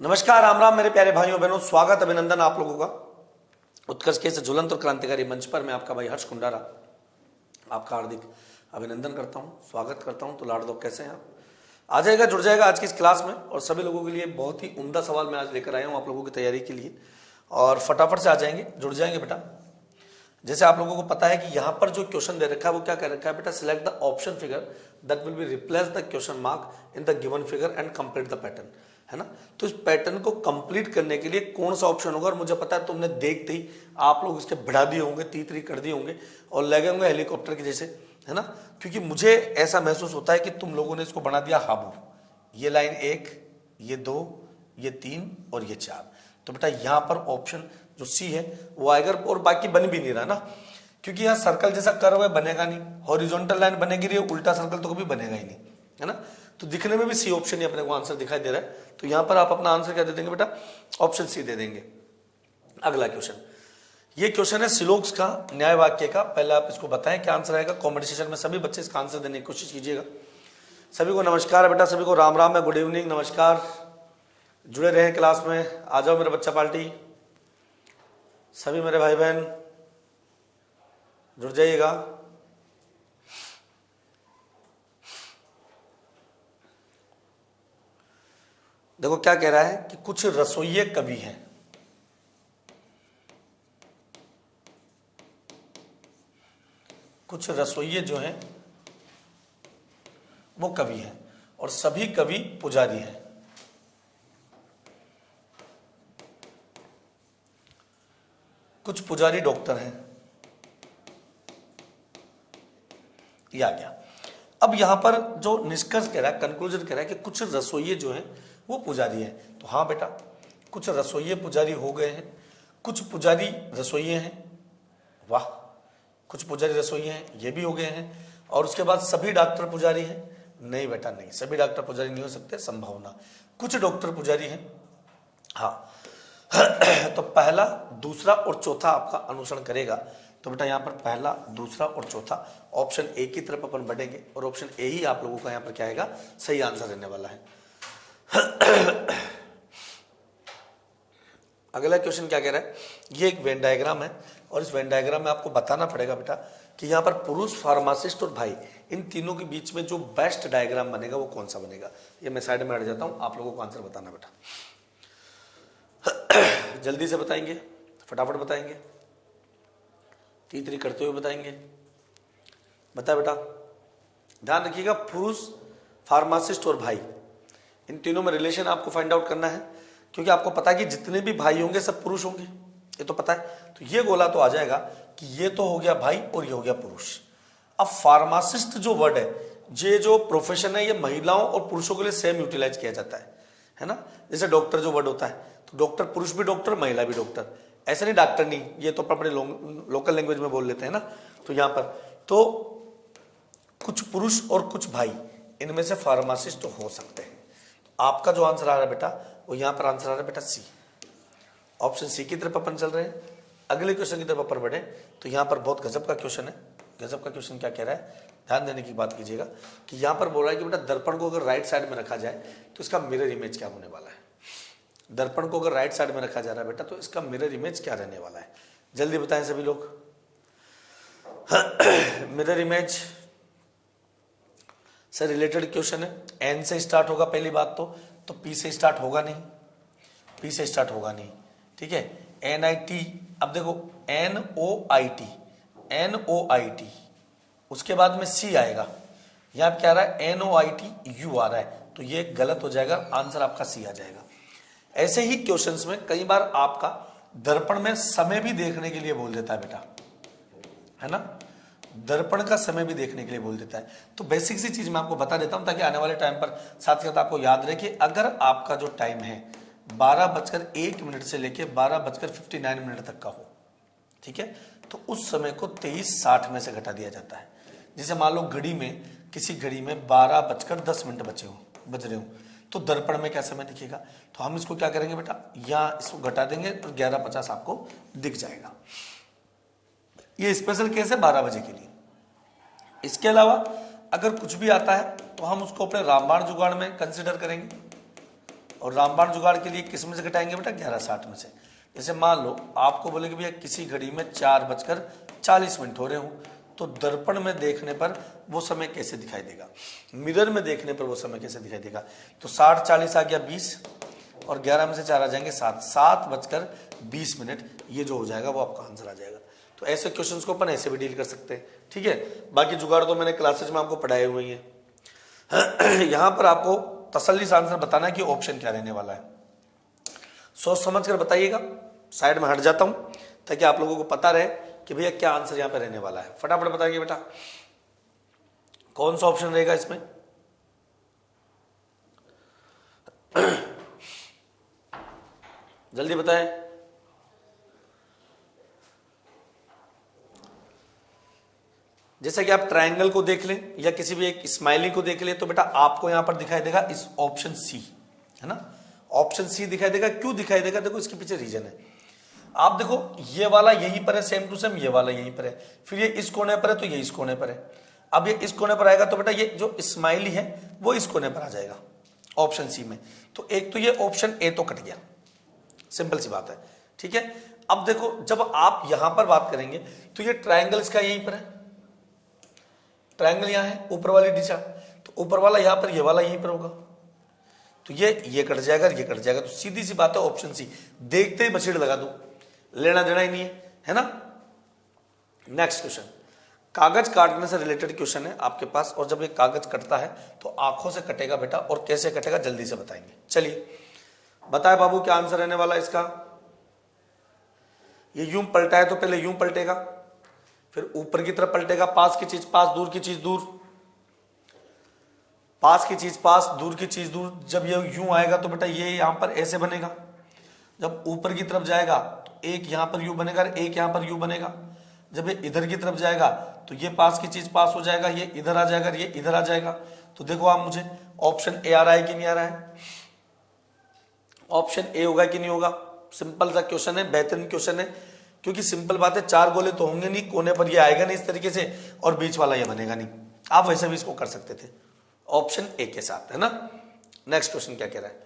नमस्कार, राम राम मेरे प्यारे भाइयों बहनों, स्वागत अभिनंदन आप लोगों का उत्कर्ष के ज्वलंत और क्रांतिकारी मंच पर। मैं आपका भाई हर्ष कुंडारा आपका हार्दिक अभिनंदन करता हूं, स्वागत करता हूं। तो लाड दो, कैसे हैं आप? आ जाएगा, जुड़ जाएगा आज की इस क्लास में। और सभी लोगों के लिए बहुत ही उम्दा सवाल मैं आज लेकर आया हूं आप लोगों की तैयारी के लिए, और फटाफट से आ जाएंगे, जुड़ जाएंगे बेटा। जैसे आप लोगों को पता है कि यहां पर जो क्वेश्चन दे रखा है वो क्या कह रखा है बेटा, select the option figure that will be replace the question mark in the given figure and complete the pattern, है ना। तो इस पैटर्न को कंप्लीट करने के लिए कौन सा ऑप्शन होगा? और मुझे पता है तुमने देखते ही आप लोग इसके बढ़ा दिए होंगे, तीतरी कर दिए होंगे और लगे होंगे हेलीकॉप्टर के जैसे, है ना। क्योंकि मुझे ऐसा महसूस होता है कि तुम लोगों ने इसको बना दिया हाबू। ये लाइन 1, ये 2, ये 3 और ये 4। तो बेटा यहां पर ऑप्शन जो सी है वो आएगा, और बाकी बन भी नहीं रहा ना, क्योंकि यहाँ सर्कल जैसा कर्व है, बनेगा नहीं। हॉरिजॉन्टल लाइन बनेगी रही, उल्टा सर्कल तो कभी बनेगा ही नहीं, है ना। तो दिखने में भी सी ऑप्शन ही अपने को आंसर दिखाई दे रहा है। तो यहां पर आप अपना आंसर क्या दे देंगे बेटा? ऑप्शन सी दे देंगे। अगला क्वेश्चन, ये क्वेश्चन है सिलोक्स का न्याय वाक्य का। पहले आप इसको बताएं क्या आंसर आएगा। कॉमेडी सेशन में सभी बच्चे इसका आंसर देने की कोशिश कीजिएगा। सभी को नमस्कार बेटा, सभी को राम राम है, गुड इवनिंग, नमस्कार। जुड़े रहे क्लास में, आ जाओ मेरे बच्चा पार्टी। सभी मेरे भाई बहन जुड़ जाइएगा। देखो क्या कह रहा है कि कुछ रसोइये कवि हैं। कुछ रसोइये जो हैं वो कवि हैं और सभी कवि पुजारी हैं। कुछ पुजारी डॉक्टर हैं। ये आ गया। अब यहां पर जो निष्कर्ष कह रहा है, कंक्लूजन कह रहा है कि कुछ रसोइये जो हैं वो पुजारी हैं। तो हाँ बेटा, कुछ रसोइये पुजारी हो गए हैं, कुछ पुजारी रसोइये हैं। वाह, कुछ पुजारी रसोइये हैं, ये भी हो गए हैं। और उसके बाद सभी डॉक्टर पुजारी हैं। नहीं बेटा नहीं, सभी डॉक्टर पुजारी नहीं हो सकते, संभावना। कुछ डॉक्टर पुजारी हैं, हाँ। तो पहला, दूसरा और चौथा आपका अनुसरण करेगा। तो बेटा यहाँ पर पहला, दूसरा और चौथा ऑप्शन ए की तरफ अपन बढ़ेंगे और ऑप्शन ए ही आप लोगों का यहाँ पर क्या आएगा, सही आंसर रहने वाला है। अगला क्वेश्चन क्या कह रहा है, ये एक वेन डायग्राम है और इस वेन डायग्राम में आपको बताना पड़ेगा बेटा कि यहाँ पर पुरुष, फार्मासिस्ट और भाई, इन तीनों के बीच में जो बेस्ट डायग्राम बनेगा वो कौन सा बनेगा। ये मैं साइड में हट जाता हूं, आप लोगों को आंसर बताना बेटा। जल्दी से बताएंगे, फटाफट बताएंगे, तीतरी करते हुए बताएंगे। बता बेटा, ध्यान रखिएगा, पुरुष, फार्मासिस्ट और भाई, इन तीनों में रिलेशन आपको फाइंड आउट करना है। क्योंकि आपको पता है कि जितने भी भाई होंगे सब पुरुष होंगे, ये तो पता है। तो ये गोला तो आ जाएगा कि ये तो हो गया भाई और ये हो गया पुरुष। अब फार्मासिस्ट जो वर्ड है, ये जो प्रोफेशन है, ये महिलाओं और पुरुषों के लिए सेम यूटिलाइज किया जाता है ना। जैसे डॉक्टर जो वर्ड होता है, तो डॉक्टर पुरुष भी डॉक्टर, महिला भी डॉक्टर, ऐसा नहीं डॉक्टर नहीं, ये तो अपने लोकल लैंग्वेज में बोल लेते हैं ना। तो यहां पर तो कुछ पुरुष और कुछ भाई, इनमें से फार्मासिस्ट हो सकते हैं। आपका जो आंसर आ रहा है बेटा, वो यहां पर आंसर आ रहा है बेटा सी, ऑप्शन सी की तरफ अपन चल रहे हैं। अगले क्वेश्चन की तरफ अपन बढ़े तो यहां पर बहुत गजब का क्वेश्चन है। गजब का क्वेश्चन क्या कह रहा है, ध्यान देने की बात कीजिएगा कि यहां पर बोल रहा है कि बेटा दर्पण को अगर राइट साइड में रखा जाए तो इसका मिरर इमेज क्या होने वाला है। दर्पण को अगर राइट साइड में रखा जा रहा है बेटा, तो इसका मिरर इमेज क्या रहने वाला है, जल्दी बताएं सभी लोग। मिरर इमेज से रिलेटेड क्वेश्चन है। एन से स्टार्ट होगा पहली बात तो पी से स्टार्ट होगा नहीं, पी से स्टार्ट होगा नहीं, ठीक है। NIT, अब देखो NOIT, NOIT, उसके बाद में C आएगा। यहां क्या आ रहा है, NOITU आ रहा है, तो ये गलत हो जाएगा, आंसर आपका C आ जाएगा। ऐसे ही क्वेश्चंस में कई बार आपका दर्पण में समय भी देखने के लिए बोल देता है बेटा, है ना। दर्पण का समय भी देखने के लिए बोल देता है। तो बेसिक सी चीज मैं आपको बता देता हूं ताकि आने वाले टाइम पर साथ साथ आपको याद रहे कि अगर आपका जो टाइम है 12:01 से लेके 12:59 तक का हो, ठीक है, तो उस समय को 23:60 में से घटा दिया जाता है। जैसे मान लो घड़ी में, किसी घड़ी में 12:10 बज रहे हो, तो दर्पण में क्या समय दिखेगा। तो हम इसको क्या करेंगे बेटा, यहाँ इसको घटा देंगे तो 11:50 आपको दिख जाएगा। ये स्पेशल केस है 12 बजे के लिए। इसके अलावा अगर कुछ भी आता है तो हम उसको अपने रामबाण जुगाड़ में कंसिडर करेंगे और रामबाण जुगाड़ के लिए किस में से घटाएंगे बेटा, 11:60 में से। जैसे मान लो आपको बोले कि भैया किसी घड़ी में 4:40 हो रहे हो, तो दर्पण में देखने पर वो समय कैसे दिखाई देगा, मिरर में देखने पर वो समय कैसे दिखाई देगा। तो 60-40 आ गया 20 और 11 में से 4 आ जाएंगे 7, 7:20, ये जो हो जाएगा वो आपका आंसर आ जाएगा। तो ऐसे क्वेश्चंस को अपन ऐसे भी डील कर सकते हैं, ठीक है। बाकी जुगाड़ तो मैंने क्लासेज में आपको पढ़ाए हुए हैं। यहां पर आपको तसल्ली से आंसर बताना है कि ऑप्शन क्या रहने वाला है। सोच समझ कर बताइएगा। साइड में हट जाता हूं ताकि आप लोगों को पता रहे कि भैया क्या आंसर यहां पे रहने वाला है। फटाफट बताइए बेटा, कौन सा ऑप्शन रहेगा इसमें। जल्दी बताएं। जैसे कि आप ट्रायंगल को देख लें या किसी भी एक स्माइली को देख लें, तो बेटा आपको यहां पर दिखाई देगा इस ऑप्शन सी, है ना, ऑप्शन सी दिखाई देगा। क्यों दिखाई देगा, देखो इसके पीछे रीजन है। आप देखो ये वाला यहीं पर है, सेम टू सेम ये वाला यहीं पर है, फिर ये इस कोने पर है तो ये इस कोने पर है। अब ये इस कोने पर आएगा तो बेटा ये जो स्माइली है वो इस कोने पर आ जाएगा ऑप्शन सी में। तो एक तो ये ऑप्शन ए तो कट गया, सिंपल सी बात है, ठीक है। अब देखो जब आप यहां पर बात करेंगे तो ये ट्रायंगल इसका यहीं पर है, ट्रायंगल यहां है, ऊपर वाली दिशा, तो ऊपर वाला यहां पर, ये वाला यहीं पर होगा, तो ये कट जाएगा, ये कट जाएगा। तो सीधी सी बात है ऑप्शन सी, देखते ही बछेड़ लगा दो, लेना देना ही नहीं है ना। नेक्स्ट क्वेश्चन, कागज काटने से रिलेटेड क्वेश्चन है आपके पास, और जब ये कागज कटता है तो आंखों से कटेगा बेटा, और कैसे कटेगा जल्दी से बताएंगे। चलिए बताए बाबू क्या आंसर रहने वाला है इसका। ये यूं पलटा है तो पहले यूं पलटेगा, फिर ऊपर की तरफ पलटेगा, पास की चीज पास, दूर की चीज दूर, पास की चीज पास, दूर की चीज दूर। जब ये यूं आएगा तो बेटा ये यहां पर ऐसे बनेगा, जब ऊपर की तरफ जाएगा तो एक यहां पर यू बनेगा, एक यहां पर यू बनेगा। जब ये इधर की तरफ जाएगा तो ये पास की चीज पास हो जाएगा, ये इधर आ जाएगा, ये इधर आ जाएगा। तो देखो आप मुझे ऑप्शन ए आ रहा है कि नहीं आ रहा है, ऑप्शन ए होगा कि नहीं होगा। सिंपल सा क्वेश्चन है, बेहतरीन क्वेश्चन है, क्योंकि सिंपल बात है, 4 गोले तो होंगे नहीं, कोने पर ये आएगा नहीं इस तरीके से, और बीच वाला ये बनेगा नहीं। आप वैसे भी इसको कर सकते थे ऑप्शन ए के साथ, है ना। नेक्स्ट क्वेश्चन क्या कह रहा है,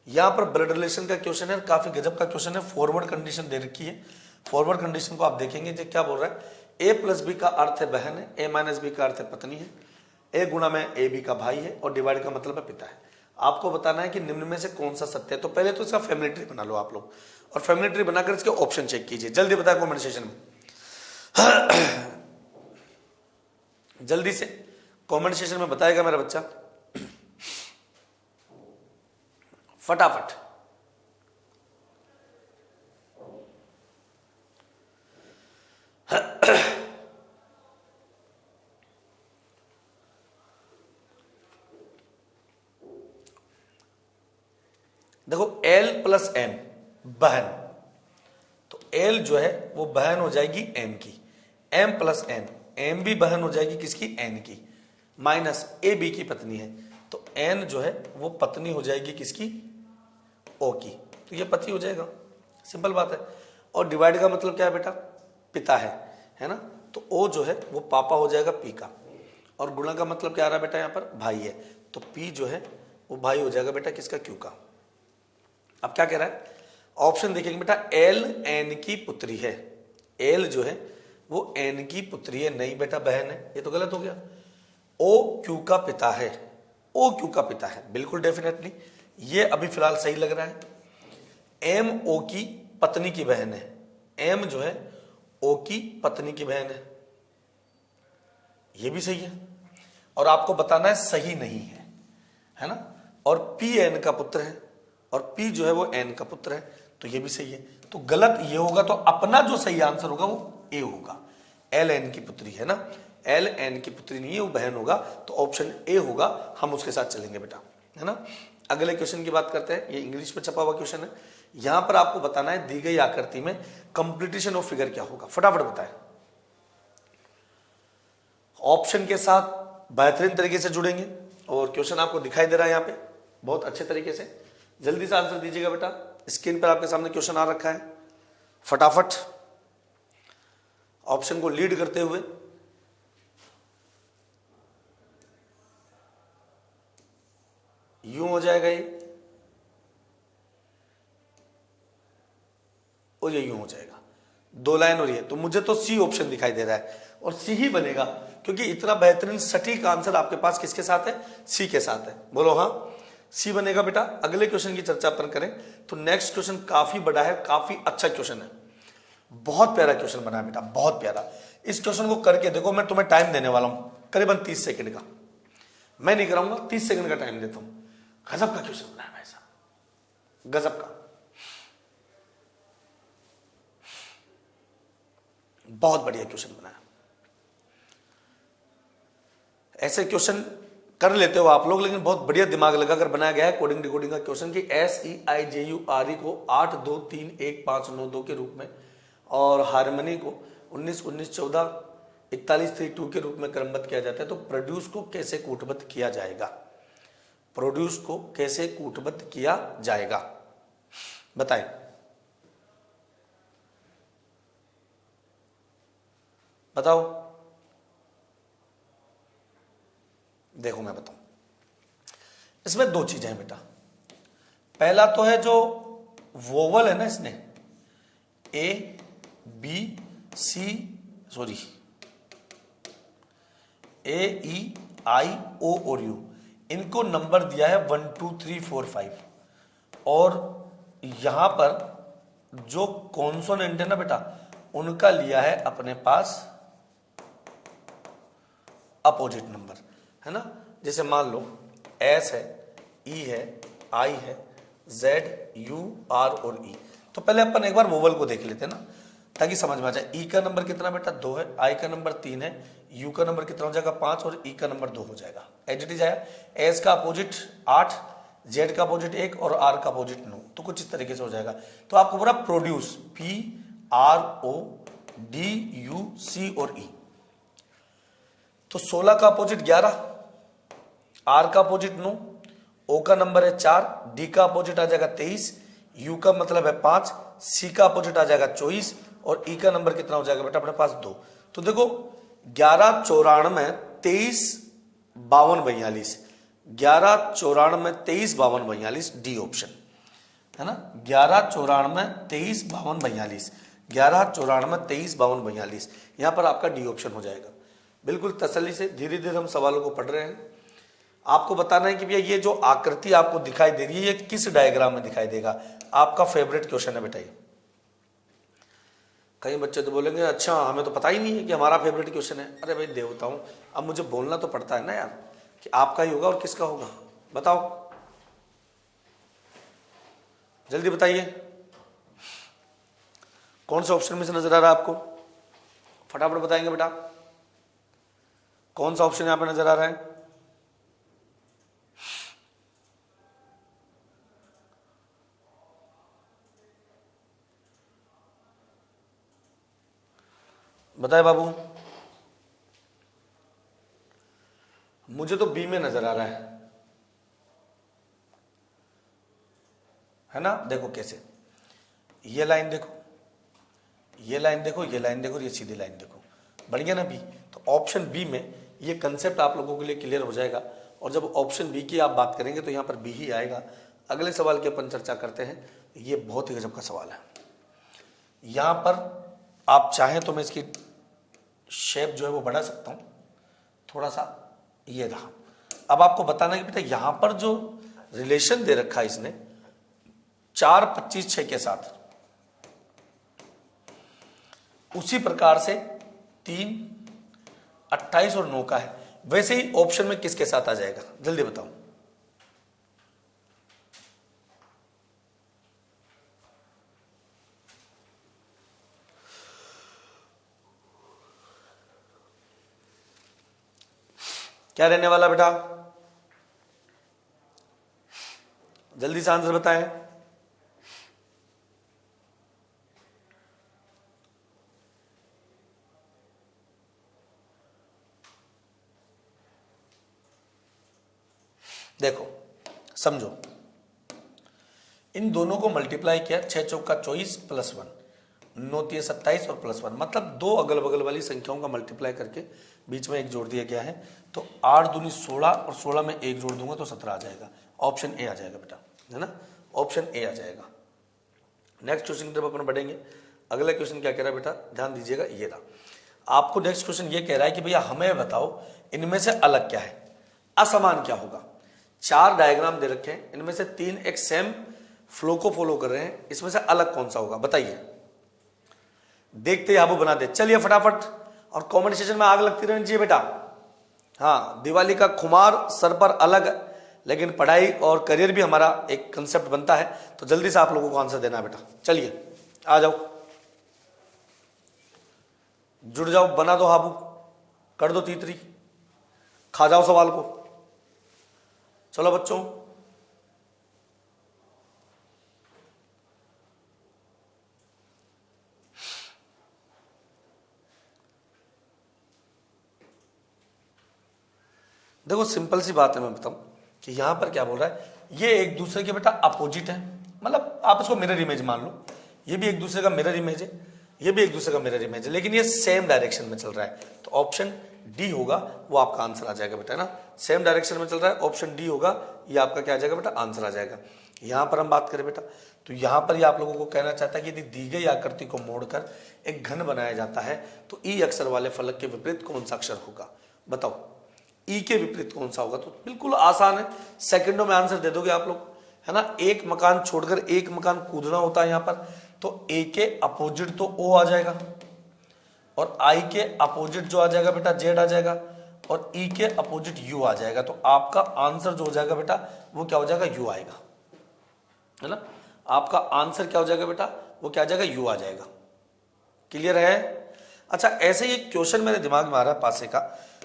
यहां पर ब्लड रिलेशन का क्वेश्चन है, काफी गजब का क्वेश्चन है। फॉरवर्ड कंडीशन दे रखी है, फॉरवर्ड कंडीशन को आप देखेंगे जो क्या बोल रहा है, ए प्लस बी का अर्थ है बहन है, ए माइनस बी का अर्थ है पत्नी है, ए गुणा में ए बी का भाई है, और डिवाइड का मतलब है पिता है। आपको बताना है कि निम्न में से कौन सा सत्य है। तो पहले तो इसका फैमिली ट्री बना लो आप लोग, और फैमिली ट्री बनाकर इसके ऑप्शन चेक कीजिए। जल्दी बताए कमेंट सेक्शन में, जल्दी से कमेंट सेक्शन में बताएगा मेरा बच्चा, फटाफट। देखो L प्लस M बहन, तो L जो है वो बहन हो जाएगी M की, M प्लस N, M भी बहन हो जाएगी किसकी, N की, माइनस A B की पत्नी है, तो N जो है वो पत्नी हो जाएगी किसकी, O की, तो ये पति हो जाएगा, सिंपल बात है। और डिवाइड का मतलब क्या है बेटा, पिता है ना, तो O जो है वो पापा हो जाएगा P का, और गुणा का मतलब क्या आ रहा है बेटा, यहाँ पर भाई है, तो P जो है वो भाई हो जाएगा बेटा किसका, Q का। अब क्या कह रहा है, ऑप्शन देखेंगे बेटा, L N की पुत्री है, L जो है वो N की पुत्री है, नहीं बेटा बहन है, ये तो गलत हो गया। O Q का पिता है, O Q का पिता है, बिल्कुल डेफिनेटली ये अभी फिलहाल सही लग रहा है। M O की पत्नी की बहन है, M जो है O की पत्नी की बहन ये भी सही है, और आपको बताना है सही नहीं है ना। और P N का पुत्र है, और P जो है वो N का पुत्र है, तो ये भी सही है। तो गलत ये होगा, तो अपना जो सही आंसर होगा वो A होगा, L N की पुत्री है ना, L N की पुत्री नहीं है, वो बहन होगा, तो ऑप्शन A होगा, हम उसके साथ चलेंगे बेटा, है ना। अगले क्वेश्चन की बात करते हैं, ये इंग्लिश में छपा हुआ क्वेश्चन है। यहां पर आपको बताना है दी गई आकृति में कंप्लीटेशन ऑफ फिगर क्या होगा, फटाफट बताएं। ऑप्शन के साथ बेहतरीन तरीके से जुड़ेंगे, और क्वेश्चन आपको दिखाई दे रहा है यहाँ पे बहुत अच्छे तरीके से, जल्दी से आंसर दीजिएगा बेटा। स्क्रीन पर आपके सामने क्वेश्चन आ रखा है, फटाफट ऑप्शन को लीड करते हुए। यूं हो जाएगा ये, और ये यूं हो जाएगा, 2 लाइन और ये, तो मुझे तो सी ऑप्शन दिखाई दे रहा है और सी ही बनेगा, क्योंकि इतना बेहतरीन सटीक आंसर आपके पास किसके साथ है, सी के साथ है। बोलो हाँ, सी बनेगा बेटा। अगले क्वेश्चन की चर्चा अपन करें तो नेक्स्ट क्वेश्चन काफी बड़ा है, काफी अच्छा क्वेश्चन है, बहुत प्यारा क्वेश्चन बना है बेटा, बहुत प्यारा। इस क्वेश्चन को करके देखो, मैं तुम्हें टाइम देने वाला हूं करीबन 30 सेकंड का, मैं नहीं कराऊंगा, 30 सेकंड का टाइम देता हूं। गजब का क्वेश्चन बना है भाई साहब, गजब का, बहुत बढ़िया क्वेश्चन बना है। ऐसे क्वेश्चन कर लेते हो आप लोग, लेकिन बहुत बढ़िया दिमाग लगाकर बनाया गया है कोडिंग डिकोडिंग का क्वेश्चन कि SEIJURE को 8 2 3 1 5 9 2 के रूप में और हारमोनी को 19 19 14 41 3 2 के रूप में क्रमबद्ध किया जाता है। तो प्रोड्यूस को कैसे कूटबद्ध किया जाएगा, प्रोड्यूस को कैसे कूटबद्ध किया जाएगा, बताएं। बताओ, देखो मैं बताऊं, इसमें 2 चीजें हैं बेटा। पहला तो है जो वोवल है ना, इसने AEIO और U, इनको नंबर दिया है 1 2 3 4 5, और यहां पर जो कॉन्सोनेंट है ना बेटा, उनका लिया है अपने पास अपोजिट नंबर, है ना। जैसे मान लो S है, E है, I है, Z, U, R और E। तो पहले अपन एक बार वोवल को देख लेते हैं ना, ताकि समझ में आ जाए। E का नंबर कितना बेटा 2 है, I का नंबर 3 है, U का नंबर कितना हो जाएगा 5 और E का नंबर 2 हो जाएगा। एडजस्ट आया। S का अपोजिट 8, Z का अपोजिट 1 और R का अपोजिट 9, तो कुछ इस तरीके से हो जाएगा। तो आपको पूरा प्रोड्यूस PRODUC और E, तो 16 का अपोजिट 11, R का अपोजिट 9, O का नंबर है 4, D का अपोजिट आ जाएगा 23, U का मतलब है 5, C का अपोजिट आ जाएगा 24 और E का नंबर कितना हो जाएगा बेटा अपने पास 2। तो देखो 11 94 23 52 42, 11 94 23 52 42, डी ऑप्शन है ना। 11 94 23 52 42, 11 94 23 52 42, यहां पर आपका डी ऑप्शन हो जाएगा। बिल्कुल तसल्ली से धीरे धीरे हम सवालों को पढ़ रहे हैं। आपको बताना है कि भैया ये जो आकृति आपको दिखाई दे रही है ये किस डायग्राम में दिखाई देगा। आपका फेवरेट क्वेश्चन है बेटा ये। कई बच्चे तो बोलेंगे अच्छा हमें तो पता ही नहीं है कि हमारा फेवरेट क्वेश्चन है। अरे भाई देवताओं, अब मुझे बोलना तो पड़ता है ना यार कि आपका ही होगा और किसका होगा, बताओ जल्दी बताइए। कौन सा ऑप्शन में से नजर आ रहा है आपको, फटाफट बताएंगे बेटा। कौन सा ऑप्शन यहां पे नजर आ रहा है? बताए बाबू। मुझे तो बी में नजर आ रहा है ना। देखो कैसे, ये लाइन देखो, ये लाइन देखो, ये लाइन देखो, ये सीधी लाइन देखो, बढ़िया ना बी। तो ऑप्शन बी में ये कंसेप्ट आप लोगों के लिए क्लियर हो जाएगा। और जब ऑप्शन बी की आप बात करेंगे तो यहां पर बी ही आएगा। अगले सवाल की अपन चर्चा करते हैं। ये बहुत ही गजब का सवाल है। यहां पर आप चाहें तो मैं इसकी शेप जो है वो बढ़ा सकता हूं थोड़ा सा, ये रहा। अब आपको बताना है कि बेटा यहां पर जो रिलेशन दे रखा है इसने 4 25 6 के साथ, उसी प्रकार से 3 28 और 9 का है, वैसे ही ऑप्शन में किसके साथ आ जाएगा जल्दी बताओ। क्या रहने वाला बेटा, जल्दी से आंसर बताएं। देखो समझो, इन दोनों को मल्टीप्लाई किया, 6 चौका 24 प्लस 1, 9 तिया 27 और प्लस 1, मतलब दो अगल बगल वाली संख्याओं का मल्टीप्लाई करके बीच में एक जोड़ दिया गया है। तो 8 दूनी 16 और 16 में एक जोड़ दूंगा तो 17 आ जाएगा। ऑप्शन ए आ जाएगा बेटा, है ना, ऑप्शन ए आ जाएगा। नेक्स्ट क्वेश्चन की तरफ अपन बढ़ेंगे। अगला क्वेश्चन क्या कह रहा है बेटा, ध्यान दीजिएगा, ये रहा। आपको नेक्स्ट क्वेश्चन ये कह रहा है कि भैया हमें बताओ इनमें से अलग क्या है, असमान क्या होगा। 4 डायग्राम दे रखे हैं, इनमें से 3 एक सेम फ्लो को फॉलो कर रहे हैं, इसमें से अलग कौन सा होगा बताइए। देखते ही आबू बना दे, चलिए फटाफट। और कमेंट सेक्शन में आग लगती रहनी चाहिए बेटा। हाँ, दिवाली का खुमार सर पर अलग, लेकिन पढ़ाई और करियर भी हमारा एक कंसेप्ट बनता है, तो जल्दी से आप लोगों को आंसर देना है बेटा। चलिए आ जाओ, जुड़ जाओ, बना दो हाबू, कर दो तीतरी, खा जाओ सवाल को। चलो बच्चों, देखो सिंपल सी बात है, मैं बताऊं कि यहां पर क्या बोल रहा है, ये एक दूसरे के बेटा अपोजिट है, मतलब आप इसको मिरर इमेज मान लो। ये भी एक दूसरे का मिरर इमेज है, ये भी एक दूसरे का मिरर इमेज है, लेकिन ये सेम डायरेक्शन में चल रहा है, तो ऑप्शन डी होगा, वो आपका आंसर आ जाएगा बेटा, है ना। सेम डायरेक्शन में चल रहा है, ऑप्शन डी होगा, ये आपका क्या आ जाएगा बेटा, आंसर आ जाएगा। यहां पर हम बात करें बेटा, तो यहां पर ये आप लोगों को कहना चाहता है कि यदि दी गई आकृति को मोड़कर एक घन बनाया जाता है तो ई अक्षर वाले फलक के विपरीत कौन सा अक्षर होगा, बताओ। ई के विपरीत कौन सा होगा, तो बिल्कुल आसान है, सेकंडों में आंसर दे दोगे आप लोग, है ना। एक मकान छोड़कर एक मकान कूदना होता है यहां पर, तो ए के अपोजिट तो ओ आ जाएगा, और आई के अपोजिट जो आ जाएगा बेटा जेड आ जाएगा, और ई के अपोजिट यू आ जाएगा, तो आपका आंसर जो हो जाएगा बेटा वो क्या हो जाएगा, यू आएगा, है ना। आपका आंसर क्या हो जाएगा बेटा, वो क्या आ जाएगा, यू आ जाएगा। क्लियर है। अच्छा, ऐसे ही एक क्वेश्चन मेरे दिमाग में आ रहा है पासे का,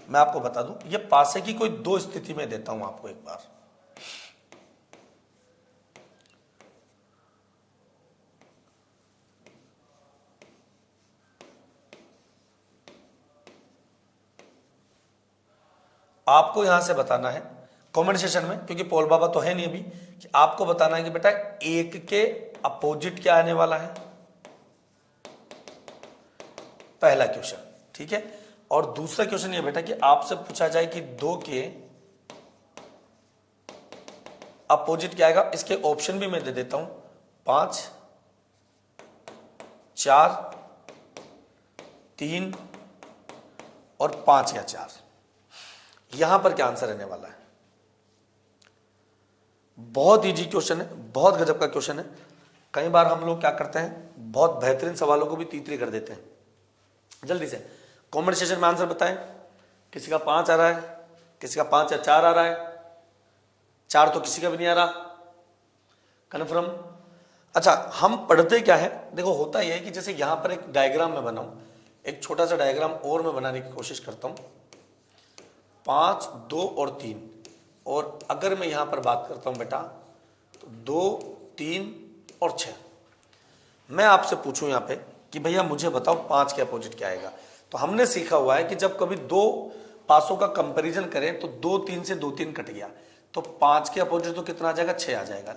मैं आपको बता दूं, ये पासे की कोई 2 स्थिति में देता हूं आपको एक बार। आपको यहां से बताना है कमेंट सेशन में, क्योंकि पोल बाबा तो है नहीं अभी, कि आपको बताना है कि बेटा एक के अपोजिट क्या आने वाला है, पहला क्वेश्चन, ठीक है। और दूसरा क्वेश्चन ये बेटा कि आपसे पूछा जाए कि 2 के अपोजिट क्या आएगा, इसके ऑप्शन भी मैं दे देता हूं, 5, 4, 3 और 5 या 4। यहां पर क्या आंसर रहने वाला है। बहुत इजी क्वेश्चन है, बहुत गजब का क्वेश्चन है। कई बार हम लोग क्या करते हैं, बहुत बेहतरीन सवालों को भी तीतरी कर देते हैं। जल्दी से कमेंट सेक्शन में आंसर बताएं। किसी का 5 आ रहा है, किसी का 5 या 4 आ रहा है, 4 तो किसी का भी नहीं आ रहा, कन्फर्म। अच्छा, हम पढ़ते क्या है, देखो होता यह है कि जैसे यहां पर एक डायग्राम में बनाऊं, एक छोटा सा डायग्राम और मैं बनाने की कोशिश करता हूं, 5, 2 और 3, और अगर मैं यहां पर बात करता हूं बेटा तो 2, 3 और 6। मैं आपसे पूछूं यहां पे कि भैया मुझे बताओ 5 के अपोजिट क्या आएगा, तो हमने सीखा हुआ है कि जब कभी 2 पासों का कंपैरिजन करें तो 2, 3 से 2, 3 कट गया, तो 5 के अपोजिट तो कितना आ जाएगा, 6 आ जाएगा।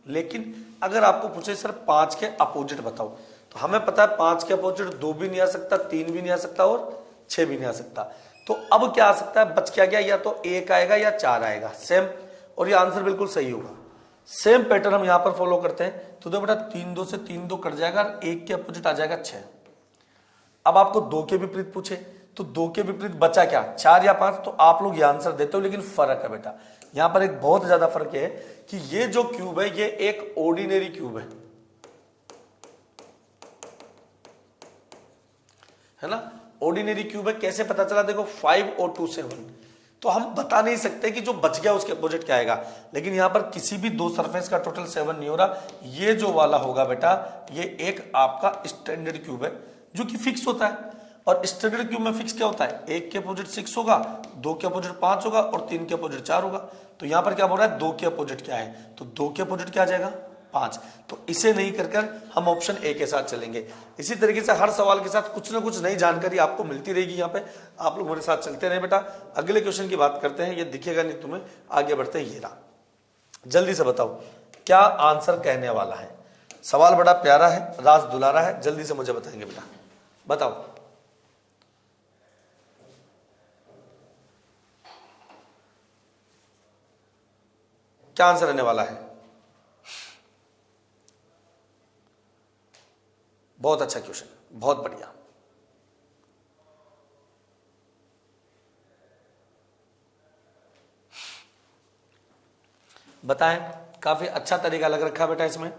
लेकिन अगर आपको पूछे सर 5 के अपोजिट बताओ, तो हमें पता है 5 के अपोजिट 2 भी नहीं आ सकता, 3 भी नहीं आ सकता और 6 भी नहीं आ सकता। तो अब क्या आ सकता है, बच क्या गया, या तो 1 आएगा या 4 आएगा, सेम, और ये आंसर बिल्कुल सही होगा। सेम पैटर्न हम यहां पर फॉलो करते हैं, तो देखो बेटा 3, 2 से 3, 2 कट जाएगा, 1 के अपोजिट आ जाएगा 6। अब आपको 2 के विपरीत पूछे, तो 2 के विपरीत बचा क्या, 4 या 5, तो आप लोग ये आंसर देते हो, लेकिन फर्क है बेटा, यहां पर एक बहुत ज्यादा फर्क है कि ये जो क्यूब है ये एक ऑर्डिनरी क्यूब है ना, ऑर्डिनरी क्यूब है। कैसे पता चला, देखो 5 और 2 7, तो हम बता नहीं सकते कि जो बच गया उसके अपोजिट क्या आएगा, लेकिन यहां पर किसी भी 2 सरफेस का टोटल 7 नहीं हो रहा। ये जो वाला होगा बेटा, ये एक आपका स्टैंडर्ड क्यूब है जो कि फिक्स होता है, और स्टैंडर्ड क्यूब में फिक्स क्या होता है, 1 के अपोजिट 6 होगा, 2 के अपोजिट 5 होगा और 3 के अपोजिट 4 होगा। तो यहां पर क्या बोल रहा है, 2 के अपोजिट क्या है, तो 2 के अपोजिट क्या आ जाएगा, 5। तो इसे नहीं कर हम ऑप्शन ए के साथ चलेंगे। इसी तरीके से हर सवाल के साथ कुछ ना कुछ नई जानकारी आपको मिलती रहेगी, यहाँ पे आप लोग मेरे साथ चलते रहे बेटा। अगले क्वेश्चन की बात करते हैं, ये दिखेगा नहीं तुम्हें, आगे बढ़ते हैं। ये रहा, जल्दी से बताओ क्या आंसर कहने वाला है। सवाल बड़ा प्यारा है, राज दुलारा है, जल्दी से मुझे बताएंगे बेटा, बताओ क्या आंसर रहने वाला है। बहुत अच्छा क्वेश्चन, बहुत बढ़िया। बताएं, काफी अच्छा तरीका लग रखा बेटा इसमें।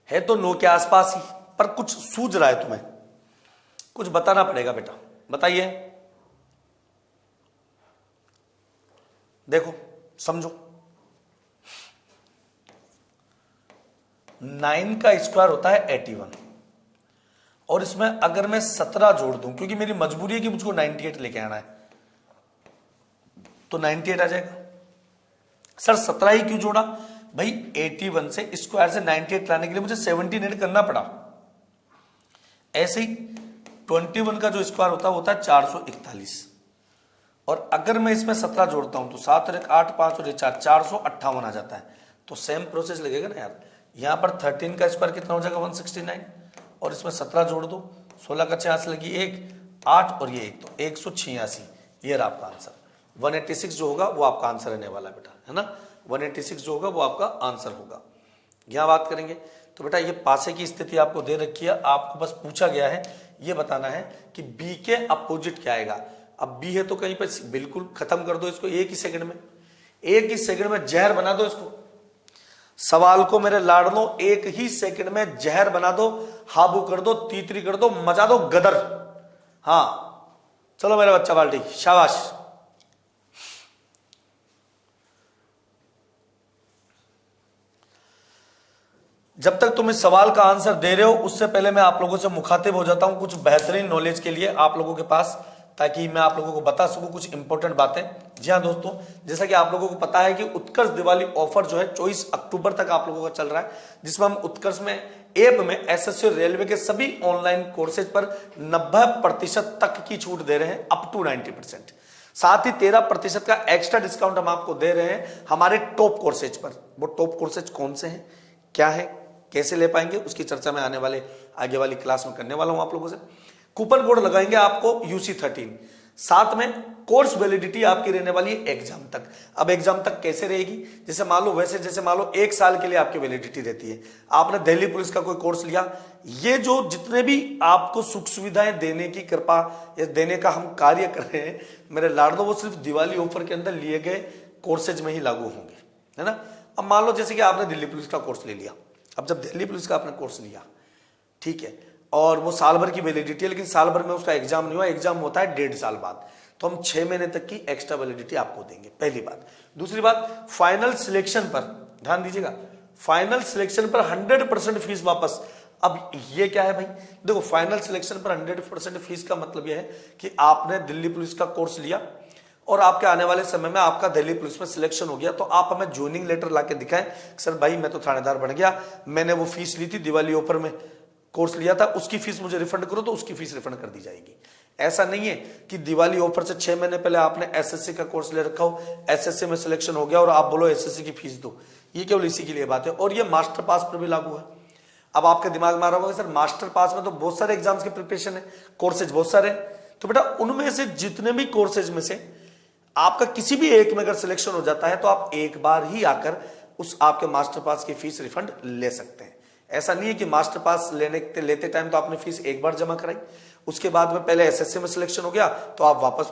है तो 9 के आसपास ही, पर कुछ सूझ रहा है तुम्हें, कुछ बताना पड़ेगा बेटा, बताइए। देखो समझो, 9 का स्क्वायर होता है 81, और इसमें अगर मैं 17 जोड़ दूं, क्योंकि मेरी मजबूरी है कि मुझको 98 लेके आना है, तो 98 आ जाएगा। सर 17 ही क्यों जोड़ा? भाई 81 से स्क्वायर से 98 लाने के लिए मुझे 17 ऐड करना पड़ा। ऐसे ही 21 का जो स्क्वायर होता है 441, और अगर मैं इसमें 17 जोड़ता हूं तो 7 और 1 8 5 और 4 458 आ जाता है। तो सेम प्रोसेस लगेगा ना यार। यहां पर 13 का स्क्वायर कितना हो जाएगा 169, और इसमें 17 जोड़ दो, 16 का 86 लगी 1 8 और ये 1 तो 186, ये रहा आपका आंसर। 186 जो होगा वो आपका आंसर रहने वाला है बेटा, है ना। 186 जो होगा वो आपका आंसर होगा। यहां बात करेंगे तो बेटा ये पासे की स्थिति आपको दे रखी है, आपको बस पूछा गया है ये बताना है कि बी के अपोजिट क्या आएगा। अब बी है तो कहीं पर बिल्कुल खत्म कर दो इसको एक ही सेकंड में, एक ही सेकंड में जहर बना दो इसको। सवाल को मेरे लाडलो एक ही सेकंड में जहर बना दो, हाबू कर दो, तीतरी कर दो, मचा दो गदर। हाँ चलो मेरा बच्चा बाल्टी, शाबाश। जब तक तुम इस सवाल का आंसर दे रहे हो उससे पहले मैं आप लोगों से मुखातिब हो जाता हूं कुछ बेहतरीन नॉलेज के लिए आप लोगों के पास, ताकि मैं आप लोगों को बता सकूं कुछ इंपॉर्टेंट बातें। जी हाँ दोस्तों, जैसा कि आप लोगों को पता है कि उत्कर्ष दिवाली ऑफर जो है 24 अक्टूबर तक आप लोगों का चल रहा है, जिसमें हम उत्कर्ष में ऐप में एसएससी और रेलवे के सभी ऑनलाइन कोर्सेज पर 90% तक की छूट दे रहे हैं, अप टू 90%। साथ ही 13% का एक्स्ट्रा डिस्काउंट हम आपको दे रहे हैं हमारे टॉप कोर्सेज पर। वो टॉप कोर्सेज कौन से हैं, क्या है, कैसे ले पाएंगे, उसकी चर्चा मैं आने वाले आगे वाली क्लास में करने वाला हूं आप लोगों से। कूपन कोड लगाएंगे आपको UC13, साथ में कोर्स वैलिडिटी आपकी रहने वाली है एग्जाम तक। अब एग्जाम तक कैसे रहेगी, जैसे मान लो 1 साल के लिए आपकी वैलिडिटी रहती है। आपने दिल्ली पुलिस का कोई कोर्स लिया, ये जो जितने भी आपको सुख सुविधाएं देने की कृपा या देने का हम कार्य कर रहे हैं मेरे लाडलो, वो सिर्फ दिवाली ऑफर के अंदर लिए गए कोर्सेज में ही लागू होंगे, है ना। अब मान लो जैसे कि आपने दिल्ली पुलिस का कोर्स ले लिया, अब जब दिल्ली पुलिस का आपने कोर्स लिया, ठीक है, और वो साल भर की वैलिडिटी है, लेकिन साल भर में उसका एग्जाम नहीं हुआ, एग्जाम होता है 1.5 साल बाद, तो हम 6 महीने तक की एक्स्ट्रा वैलिडिटी आपको देंगे, पहली बात। दूसरी बात, फाइनल सिलेक्शन पर ध्यान दीजिएगा, फाइनल सिलेक्शन पर 100% फीस वापस। अब ये क्या है भाई, देखो फाइनल सिलेक्शन पर 100% फीस का मतलब यह है कि आपने दिल्ली पुलिस का कोर्स लिया और आपके आने वाले समय में आपका दिल्ली पुलिस में सिलेक्शन हो गया, तो आप हमें ज्वाइनिंग लेटर लाके दिखाएं, सर भाई मैं तो थानेदार बन गया, मैंने वो फीस ली थी दिवाली ऑफर में कोर्स लिया था, उसकी फीस मुझे रिफंड करो, तो उसकी फीस रिफंड कर दी जाएगी। ऐसा नहीं है कि दिवाली ऑफर से 6 महीने पहले आपने एसएससी का कोर्स ले रखा हो, एसएससी में सिलेक्शन हो गया और आप बोलो एसएससी की फीस दो, ये केवल इसी के लिए बात है। और ये मास्टर पास पर भी लागू है। अब आपके दिमाग में आ रहा होगा सर मास्टर पास में तो बहुत सारे एग्जाम्स की प्रिपरेशन है, कोर्सेज बहुत सारे, तो बेटा उनमें से जितने भी कोर्सेज में से आपका किसी भी एक में अगर सिलेक्शन हो जाता है तो आप एक बार ही आकर उस आपके मास्टर पास की फीस रिफंड ले सकते हैं। ऐसा नहीं है कि मास्टर पास लेते टाइम तो आपने फीस एक बार जमा कराई, उसके बाद में पहले एसएससी में सिलेक्शन हो गया तो आप वापस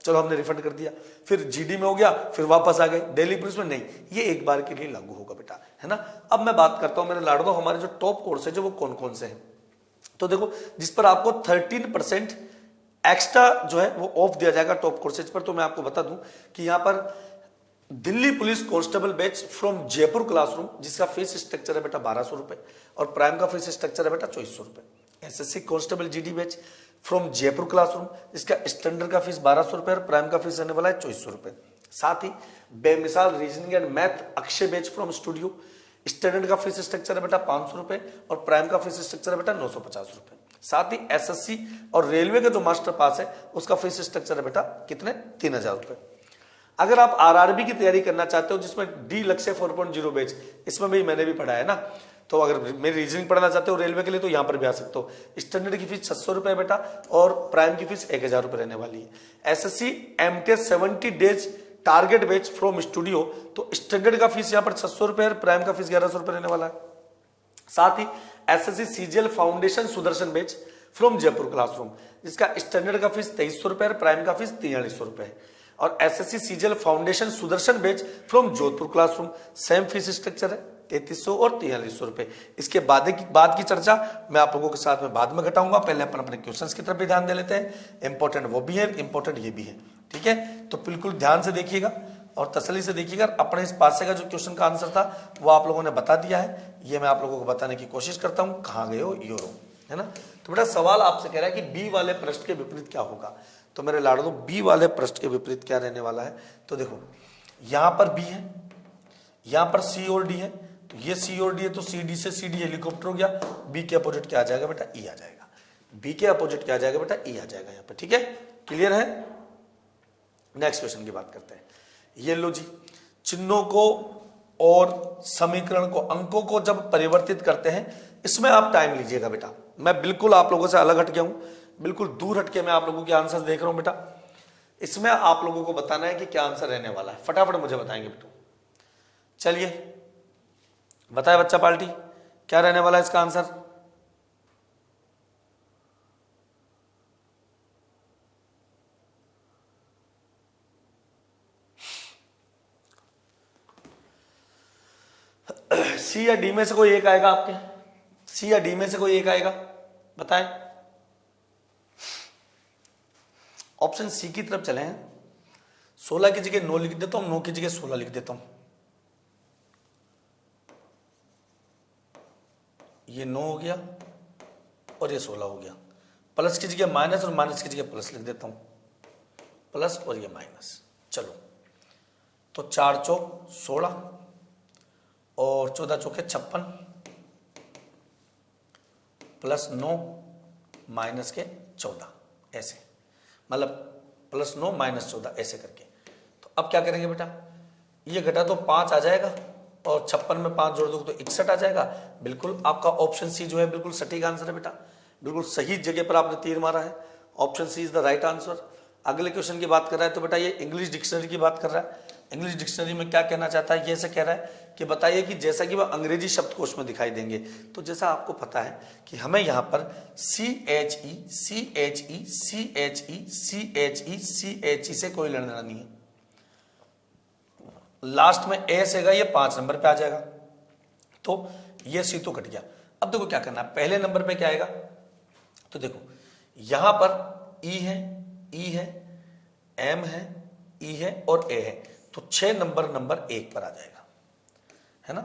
चलो हमने रिफंड कर दिया, फिर जीडी में हो गया फिर वापस आ गए, दिल्ली पुलिस में नहीं, ये एक बार के लिए लागू होगा बेटा, है ना। अब मैं बात करता हूं मेरे लाडो, हमारे जो टॉप कोर्स है जो वो कौन कौन से हैं। तो देखो जिस पर आपको 13% एक्स्ट्रा जो है वो ऑफ दिया जाएगा टॉप कोर्सेज पर, तो मैं आपको बता दूं कि यहां पर Delhi police constable batch from Jaipur classroom, जिसका फीस स्ट्रक्चर है बेटा 1200 रुपए और प्राइम का फीस स्ट्रक्चर है बेटा 2400 रुपए। SSC constable GD batch from Jaipur classroom, जिसका स्टैंडर्ड का फीस 1200 रुपए और प्राइम का फीस रहने वाला है 2400 रुपए। साथ ही बेमिसाल reasoning and math Akshay batch from studio, standard का फीस स्ट्रक्चर है बेटा 500 रुपए और प्राइम का फीस स्ट्रक्चर है बेटा 950 रुपए। साथ ही एसएससी और रेलवे का जो मास्टर पास है उसका फीस स्ट्रक्चर है बेटा कितने 3000 रुपए। अगर आप आरआरबी की तैयारी करना चाहते हो जिसमें डी लक्ष्य 4.0 बैच, इसमें भी मैंने भी पढ़ा है ना, तो अगर मेरी रीजनिंग पढ़ना चाहते हो रेलवे के लिए तो यहाँ पर भी आ सकते हो। स्टैंडर्ड की फीस 600 रुपए बेटा और प्राइम की फीस 1000 रुपए रहने वाली है। SSC MTS 70 days target batch from studio, तो स्टैंडर्ड का फीस यहाँ पर 600 रुपए और प्राइम का फीस 1100 रुपए रहने वाला है। साथ ही SSC CGL foundation Sudarshan batch from Jaipur classroom, जिसका स्टैंडर्ड का फीस 2300 रुपए और प्राइम का फीस 4300 रुपए है। और SSC CGL foundation Sudarshan batch from Jodhpur classroom, same fees structure है 3300 और 4300 रुपए। इसके बाद की चर्चा मैं आप लोगों के साथ में बाद में घटाऊंगा। पहले अपन अपने क्वेश्चंस की तरफ भी ध्यान दे लेते हैं। इंपॉर्टेंट वो भी है, इंपॉर्टेंट ये भी है, ठीक है। तो बिल्कुल ध्यान से देखिएगा और तसल्ली से देखिएगा। अपने इस पास का जो क्वेश्चन का आंसर था वो आप लोगों ने बता दिया है, ये मैं आप लोगों को बताने की कोशिश करता हूँ। कहाँ गए हो यूरो, है ना। तो बेटा सवाल आपसे कह रहा है कि बी वाले पृष्ठ के विपरीत क्या होगा। तो मेरे लाडो बी वाले पृष्ठ के विपरीत क्या रहने वाला है। तो देखो यहां पर बी है, यहां पर सी और डी है, तो ये सी और डी है तो सी डी से सी डी हेलीकॉप्टर हो गया। बी के अपोजिट क्या आ जाएगा बेटा, ई आ जाएगा। बी के अपोजिट क्या आ जाएगा बेटा, ई आ जाएगा यहाँ पर, ठीक है। क्लियर है। नेक्स्ट क्वेश्चन की बात करते हैं। ये लो जी, चिन्हों को और समीकरण को, अंकों को जब परिवर्तित करते हैं, इसमें आप टाइम लीजिएगा बेटा। मैं बिल्कुल आप लोगों से अलग हट गया हूं, बिल्कुल दूर हटके मैं आप लोगों के आंसर देख रहा हूं बेटा। इसमें आप लोगों को बताना है कि क्या आंसर रहने वाला है, फटाफट मुझे बताएंगे बेटा। चलिए बताए बच्चा पार्टी, क्या रहने वाला है इसका आंसर। सी या डी में से कोई एक आएगा आपके, सी या डी में से कोई एक आएगा, बताएं। ऑप्शन सी की तरफ चले हैं। 16 की जगह 9 लिख देता हूं, 9 की जगह 16 लिख देता हूं। ये 9 हो गया और ये 16 हो गया। प्लस की जगह माइनस और माइनस की जगह प्लस लिख देता हूं, प्लस और ये माइनस। चलो तो 4 चौक 16 और 14 चौके 56 प्लस 9 माइनस के 14, ऐसे मतलब प्लस 9 माइनस 14 ऐसे करके। तो अब क्या करेंगे बेटा, ये घटा तो 5 आ जाएगा और 56 में 5 जोड़ दो तो 61 आ जाएगा। बिल्कुल आपका ऑप्शन सी जो है बिल्कुल सटीक आंसर है बेटा, बिल्कुल सही जगह पर आपने तीर मारा है। Option C is the right answer. अगले क्वेश्चन की बात कर रहा है तो बेटा ये इंग्लिश डिक्शनरी की बात कर रहा है। इंग्लिश डिक्शनरी में क्या कहना चाहता है, ये ऐसे कह रहा है कि बताइए कि जैसा कि वह अंग्रेजी शब्दकोश में दिखाई देंगे। तो जैसा आपको पता है कि हमें यहाँ पर CHE CHE CHE CHE CHE से कोई लेना नहीं है। लास्ट में एस हैगा, ये 5 नंबर पे आ जाएगा, तो ये सी तो कट गया। अब देखो क्या करना है, पहले नंबर पे क्या आएगा, तो देखो यहां पर ई है, ई है, एम है, ई है और ए है, तो 6 नंबर 1 पर आ जाएगा, है ना।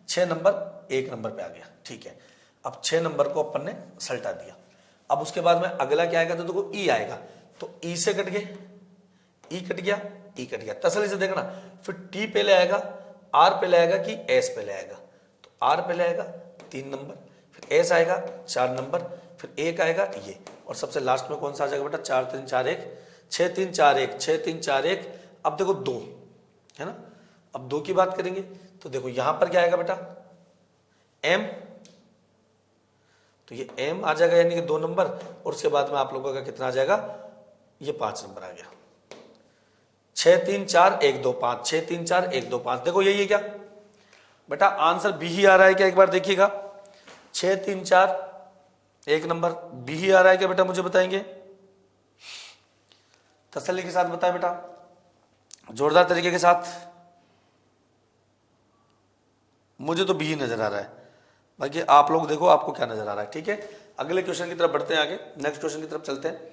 6 नंबर 1 नंबर पे आ गया, ठीक है। अब 6 नंबर को अपन ने सल्टा दिया। अब उसके बाद में अगला क्या आएगा, तो देखो ई आएगा, तो ई से कट गए, ई कट गया, ई कट गया। तसल्ली से देखना, फिर टी पहले आएगा, आर पहले आएगा कि एस पहले आएगा, तो आर पहले आएगा 3 नंबर, फिर एस आएगा 4 नंबर, फिर एक आएगा ये, और सबसे लास्ट में कौन सा आ जाएगा बेटा, 4 3 4 1 6 3 4 1 6 3 4 1। अब देखो 2 है ना। अब 2 की बात करेंगे तो देखो यहां पर क्या आएगा बेटा, एम, तो ये एम आ जाएगा यानी कि 2 नंबर, और उसके बाद में आप लोगों का कितना आ जाएगा, ये 5 नंबर आ गया। 6 3 4 1 2 5 6 3 4 1 2 5। देखो यही है क्या बेटा, आंसर बी ही आ रहा है क्या, एक बार देखिएगा। 6 3 4 1 नंबर बी ही आ रहा है क्या बेटा, मुझे बताएंगे, तसल्ली के साथ बताएं बेटा, जोरदार तरीके के साथ। मुझे तो बी ही नजर आ रहा है, बाकी आप लोग देखो आपको क्या नजर आ रहा है, ठीक है। अगले क्वेश्चन की तरफ बढ़ते हैं, आगे नेक्स्ट क्वेश्चन की तरफ चलते हैं।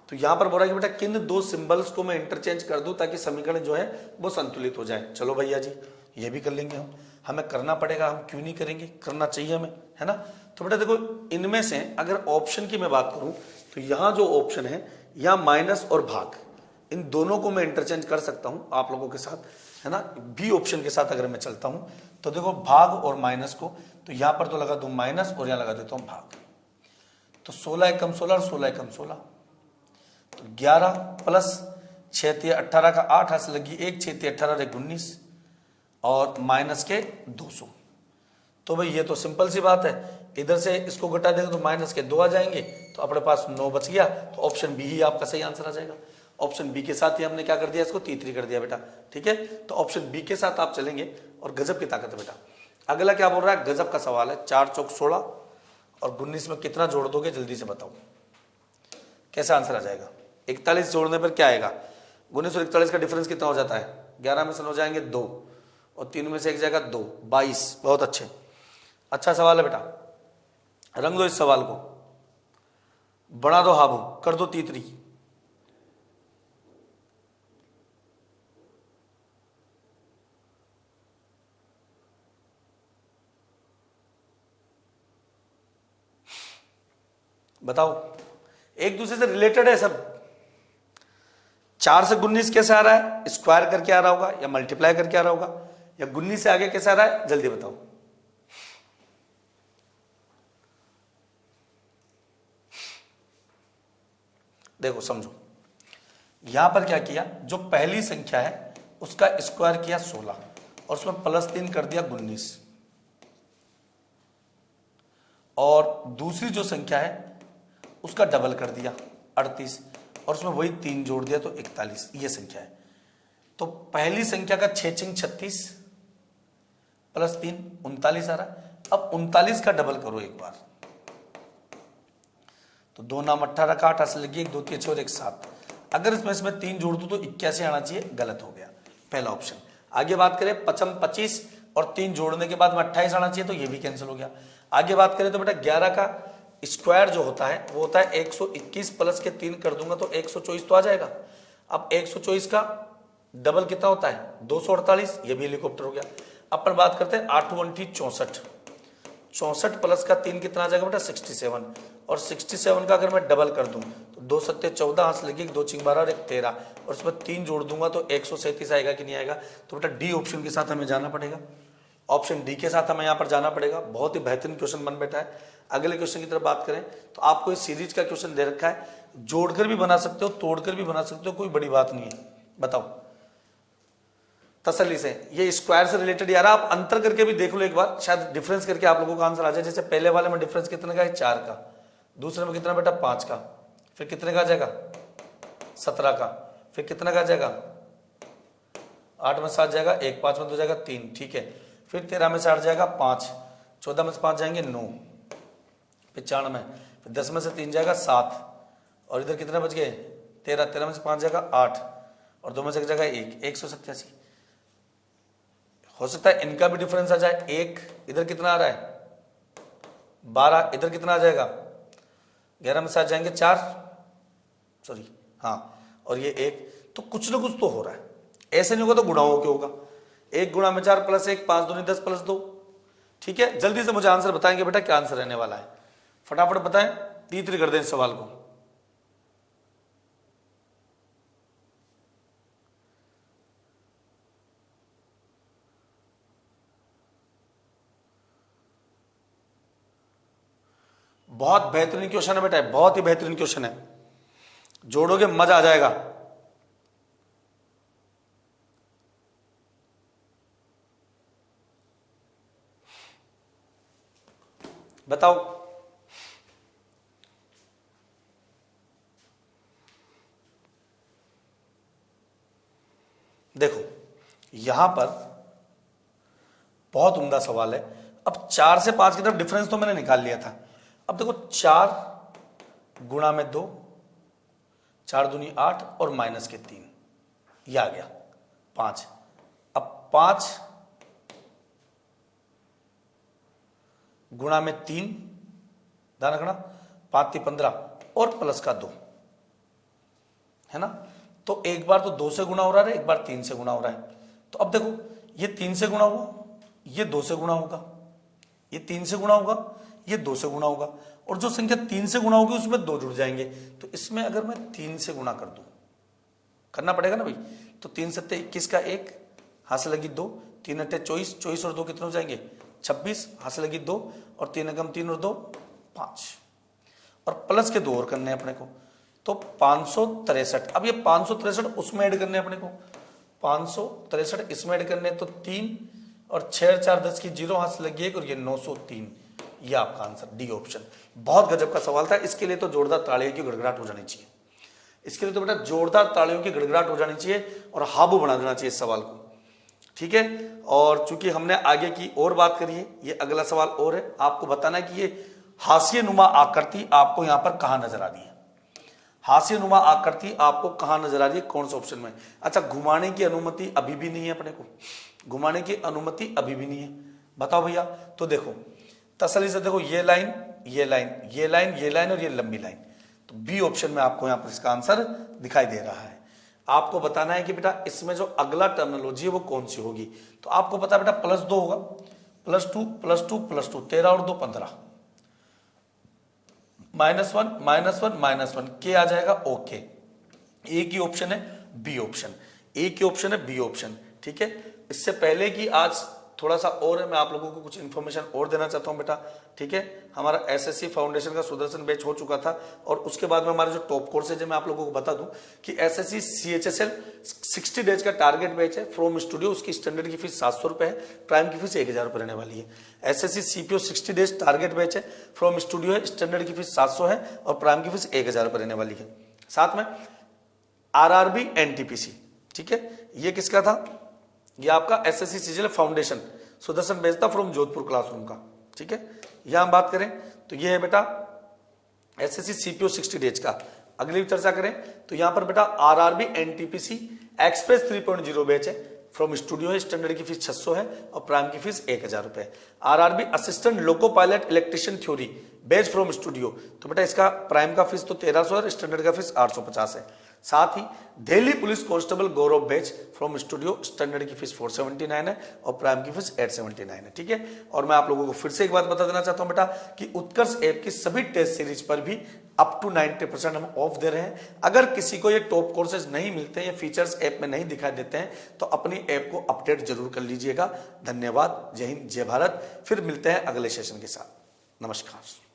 तो यहां पर बोला कि बेटा किन 2 सिंबल्स को मैं इंटरचेंज कर दूं ताकि समीकरण जो है वो संतुलित हो जाए। चलो भैया जी ये भी कर लेंगे हम, हमें करना पड़ेगा, हम क्यों नहीं करेंगे, करना चाहिए हमें, है ना। तो बेटा देखो इनमें से अगर ऑप्शन की मैं बात करूं तो यहां जो ऑप्शन है, यहां माइनस और भाग, इन दोनों को मैं इंटरचेंज कर सकता हूं आप लोगों के साथ, है ना। बी ऑप्शन के साथ अगर मैं चलता हूं तो देखो भाग और माइनस को, तो यहां पर तो लगा दूं माइनस और यहां लगा देता हूं भाग, तो 16 एकम 16 और 16 एकम 16, तो 11 प्लस 6 3 18 का 8 हाथ से लगी 1 6 3 18 19 और माइनस के 200, तो भाई ये तो सिंपल सी बात है, इधर से इसको घटा देंगे तो माइनस के 2 आ जाएंगे, तो अपने पास 9 बच गया। तो ऑप्शन बी ही आपका सही आंसर आ जाएगा। ऑप्शन बी के साथ ही हमने क्या कर दिया, इसको तीसरी कर दिया बेटा। ठीक है, तो ऑप्शन बी के साथ आप चलेंगे और गजब की ताकत है बेटा। अगला क्या बोल रहा है, गजब का सवाल है। 4 चौक 16 और 19 में कितना जोड़ दोगे, जल्दी से बताओ कैसा आंसर आ जाएगा। 41 जोड़ने पर क्या आएगा, 19 और 41 का डिफरेंस कितना हो जाता है, 11 में से 9 जाएंगे 2 और 3 में से 1 जाएगा 2, 22। बहुत अच्छे, अच्छा सवाल है बेटा। रंग दो इस सवाल को, बना दो हाबू, कर दो तीतरी। बताओ, एक दूसरे से रिलेटेड है सब। 4 से 19 कैसे आ रहा है, स्क्वायर करके आ रहा होगा या मल्टीप्लाई करके आ रहा होगा, या 19 से आगे कैसे आ रहा है, जल्दी बताओ। देखो समझो, यहां पर क्या किया, जो पहली संख्या है उसका स्क्वायर किया 16 और उसमें +3 कर दिया 19, और दूसरी जो संख्या है उसका डबल कर दिया 38 और उसमें वही 3 जोड़ दिया तो 41, ये संख्या है। तो पहली संख्या का 6 6 36 +3 39 आ रहा है। अब 39 का डबल करो एक बार, तो 2 नाम 18 का 8 से लगी 1 2 3 6 और 1 7। अगर इसमें 3 जोड़ दूं तो 81 आना चाहिए, गलत हो गया पहला ऑप्शन। आगे बात करें 55 25 और 3 जोड़ने के बाद में 28 आना चाहिए, तो ये भी कैंसिल हो गया। आगे बात करें तो बेटा 11 का स्क्वायर जो होता है वो होता है 121 प्लस के 3 कर दूंगा तो 124 तो आ जाएगा। अब 124 का डबल कितना होता है 248, ये भी हेलीकॉप्टर हो गया। अपन बात करते हैं 8 1 64, 64 प्लस का 3 कितना आ जाएगा बेटा 67, और 67 का अगर मैं डबल कर दूं तो 2 7 14 हाथ लगी, 2 6 12 और 1 13, और उसमें 3 जोड़ दूंगा तो 137 आएगा कि नहीं आएगा। तो बेटा डी ऑप्शन के साथ हमें जाना पड़ेगा, ऑप्शन डी के साथ हमें यहाँ पर जाना पड़ेगा। बहुत ही बेहतरीन क्वेश्चन बन बैठा है। अगले क्वेश्चन की तरफ बात करें तो आपको इस सीरीज का क्वेश्चन दे रखा है, जोड़कर भी बना सकते हो तोड़कर भी बना सकते हो, कोई बड़ी बात नहीं है। बताओ तसल्ली से, ये स्क्वायर से रिलेटेड यार आप अंतर करके भी देख लो एक बार, शायद डिफरेंस करके आप लोगों का आंसर आ जाए। जैसे पहले वाले में डिफरेंस कितने का है 4 का, दूसरे में कितना बेटा 5 का, फिर कितने का आ जाएगा 17 का, फिर कितने का आ जाएगा 8 में 7 जाएगा 1, 5 में 2 जाएगा 3, ठीक है, फिर 13 में से 8 जाएगा 5, 14 में से 5 जाएंगे 9, फिर 4 में, फिर 10 में से 3 जाएगा 7, और इधर कितने बच गए 13, 13 में से 5 जाएगा 8, और 2 में से 1 जाएगा 1, 187। हो सकता है इनका भी डिफरेंस आ जाए, 1 इधर कितना आ रहा है 12, इधर कितना आ जाएगा 11 में से 7 जाएंगे 4, सॉरी हाँ, और ये 1, तो कुछ ना कुछ तो हो रहा है। ऐसे नहीं होगा तो गुणा हो के होगा, 1 गुणा में 4 + 1 5 दूनी 10 + 2, ठीक है। जल्दी से मुझे आंसर बताएंगे बेटा, क्या आंसर रहने वाला है, फटाफट बताएं, तीसरी कर दें इस सवाल को। बहुत बेहतरीन क्वेश्चन है बेटा, बहुत ही बेहतरीन क्वेश्चन है, जोड़ोगे मजा आ जाएगा। बताओ देखो यहां पर बहुत उम्दा सवाल है। अब 4 से 5 की तरफ डिफरेंस तो मैंने निकाल लिया था। अब देखो 4 गुणा में 2, 4 दूनी 8 और माइनस के 3, ये आ गया 5। अब 5 गुणा में 3, ध्यान रखना 5 3 15 और प्लस का 2 है ना, तो एक बार तो 2 से गुणा हो रहा है, एक बार 3 से गुणा हो रहा है। तो अब देखो ये 3 से गुणा हुआ, ये 2 से गुणा होगा, ये 3 से गुणा होगा, ये 2 से गुणा होगा, और जो संख्या 3 से गुणा होगी उसमें 2 जुड़ जाएंगे। तो इसमें अगर मैं 3 से गुणा कर दूं, करना पड़ेगा ना भाई, तो 3 7 21 का 1 हाथ से लगी 2, 3 8 24, 24 और 2 कितने हो जाएंगे 26, हाथ से लगी 2, और 3 एकम 3 और 2 5, और प्लस के 2 और करने अपने को, तो 563। अब ये 563 उसमें ऐड करने अपने को, 563 इसमें ऐड करने, तो 3 और 6 4 10 की 0 हाथ से लगी 1 और ये 903, ये आपका आंसर डी ऑप्शन। बहुत गजब का सवाल था, इसके लिए तो जोरदार तालियों की गड़गड़ाहट हो जानी चाहिए, इसके लिए तो बेटा जोरदार तालियों की गड़गड़ाहट हो जानी चाहिए और हाबू बना देना चाहिए इस सवाल को, ठीक है। और चूंकि हमने आगे की और बात करी है, ये अगला सवाल और है, आपको बताना है कि ये हाशिए नुमा आकृति आपको यहां पर कहां नजर आ रही है, हाशिए नुमा आकृति आपको कहां नजर आ रही है, कौन सा ऑप्शन में। अच्छा, घुमाने की अनुमति अभी भी नहीं है अपने को, घुमाने की अनुमति अभी भी नहीं है, बताओ भैया। तो देखो तसल्ली से देखो, ये लाइन ये लाइन ये लाइन ये लाइन और ये लंबी लाइन, तो बी ऑप्शन में आपको यहां पर इसका आंसर दिखाई दे रहा है। आपको बताना है कि बेटा इसमें जो अगला टर्मिनोलॉजी है वो कौन सी होगी। तो आपको पता है बेटा +2 होगा, +2 +2 +2 13 और 2 15, -1 -1 के आ जाएगा ओके। एक ही ऑप्शन है बी ऑप्शन, एक ही ऑप्शन है बी ऑप्शन, ठीक है। इससे पहले कि आज थोड़ा सा और है, मैं आप लोगों को कुछ इन्फॉर्मेशन और देना चाहता हूं बेटा, ठीक है। हमारा एसएससी फाउंडेशन का सुदर्शन बैच हो चुका था और उसके बाद में हमारे जो टॉप कोर्सेज है, मैं आप लोगों को बता दूं कि एसएससी सीएचएसएल 60 डेज का टारगेट बैच है फ्रॉम स्टूडियो, उसकी स्टैंडर्ड की फीस 700 रुपए है, प्राइम की फीस 1000 रुपए रहने वाली है। SSC CPO 60 days target batch है, फ्रॉम स्टूडियो है, स्टैंडर्ड की फीस 700 है और प्राइम की फीस 1000 रुपए रहने वाली है। साथ में आरआरबी एनटीपीसी, ठीक है, ये किसका था, ये आपका SSC CGL foundation Sudarshan batch था फ्रॉम जोधपुर क्लासरूम का, ठीक है। यहां हम बात करें तो ये है बेटा एसएससी सीपीओ 60 डेज का। अगली चर्चा करें तो यहां पर बेटा आरआरबी एनटीपीसी एक्सप्रेस 3.0 बैच है, फ्रॉम स्टूडियो है, स्टैंडर्ड की फीस 600 है और प्राइम की फीस 1000 रुपए। RRB assistant loco pilot electrician theory batch from studio, तो बेटा इसका प्राइम का फीस तो 1300 है और स्टैंडर्ड का फीस 850 है। साथ ही Delhi police constable Gaurav batch from studio, standard की फीस 479 है और प्राइम की फीस 879 है, ठीक है। और मैं आप लोगों को फिर से एक बात बता देना चाहता हूं बेटा कि उत्कर्ष ऐप की सभी टेस्ट सीरीज पर भी अप टू 90% हम ऑफ दे रहे हैं। अगर किसी को ये टॉप कोर्सेज नहीं मिलते, ये फीचर्स ऐप में नहीं दिखाई देते हैं, तो अपनी ऐप को अपडेट जरूर कर लीजिएगा। धन्यवाद, जय हिंद, जय भारत। फिर मिलते हैं अगले सेशन के साथ, नमस्कार।